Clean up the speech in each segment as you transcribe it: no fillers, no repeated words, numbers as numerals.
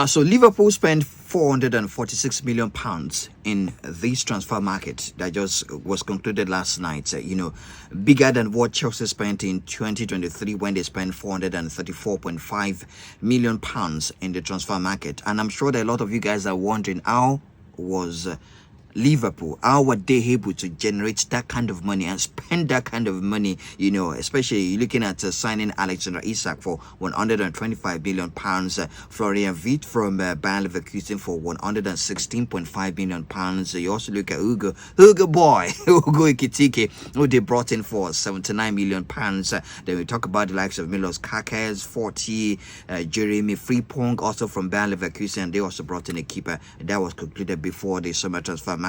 So Liverpool spent 446 million pounds in this transfer market that just was concluded last night. Bigger than what Chelsea spent in 2023 when they spent 434.5 million pounds in the transfer market. And I'm sure that a lot of you guys are wondering, how was Liverpool, how were they able to generate that kind of money and spend that kind of money, especially looking at signing Alexander Isak for 125 million pounds, Florian Wirtz from Bayer Leverkusen for 116.5 million pounds. You also look at Hugo Ekitike, who they brought in for 79 million pounds. Then we talk about the likes of Milos Kakes, 40, Jeremy Frimpong, also from Bayer Leverkusen. They also brought in a keeper that was concluded before the summer transfer market.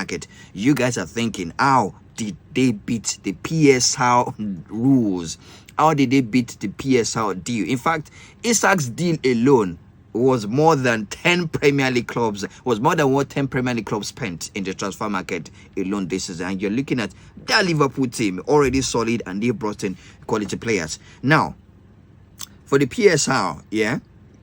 You guys are thinking, how did they beat the PSR rules? How did they beat the PSR deal? In fact, Isak's deal alone was more than 10 Premier League clubs, was more than what 10 Premier League clubs spent in the transfer market alone this season. And you're looking at that Liverpool team, already solid, and they brought in quality players. Now, for the PSR,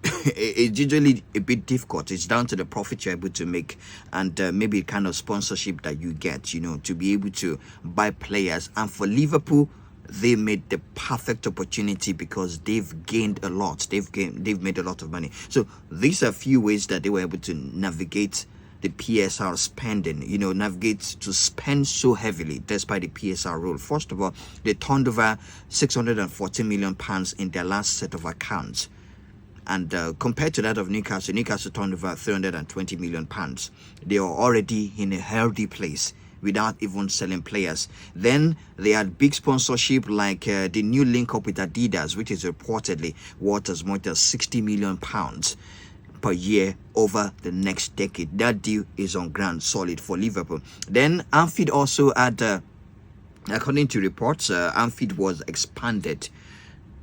it's usually a bit difficult. It's down to the profit you're able to make and maybe kind of sponsorship that you get, to be able to buy players. And for Liverpool, they made the perfect opportunity because they've gained a lot. They've made a lot of money. So these are a few ways that they were able to navigate the PSR spending, navigate to spend so heavily despite the PSR rule. First of all, they turned over 614 million pounds in their last set of accounts. And compared to that of Newcastle turned over 320 million pounds. They are already in a healthy place without even selling players. Then they had big sponsorship like the new link up with Adidas, which is reportedly worth as much as 60 million pounds per year over the next decade. That deal is on ground solid for Liverpool. Then Anfield also had, according to reports, Anfield was expanded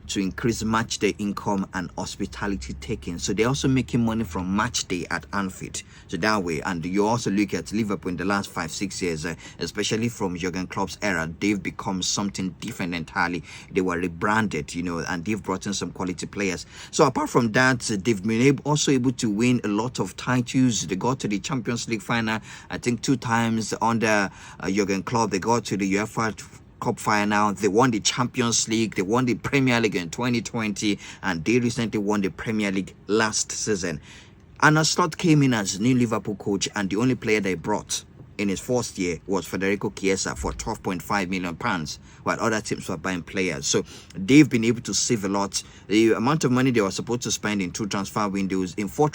to increase match day income and hospitality taking. So they're also making money from match day at Anfield. So that way, and you also look at Liverpool in the last 5-6 years, especially from Jurgen Klopp's era, they've become something different entirely. They were rebranded, and they've brought in some quality players. So apart from that, they've been also able to win a lot of titles. They got to the Champions League final, I think 2 times under Jurgen Klopp. They got to the UEFA Cup final. They won the Champions League. They won the Premier League in 2020, and they recently won the Premier League last season. Arne Slot came in as new Liverpool coach, and the only player they brought in his first year was Federico Chiesa for 12.5 million pounds, while other teams were buying players. So they've been able to save a lot. The amount of money they were supposed to spend in 2 transfer windows, in 4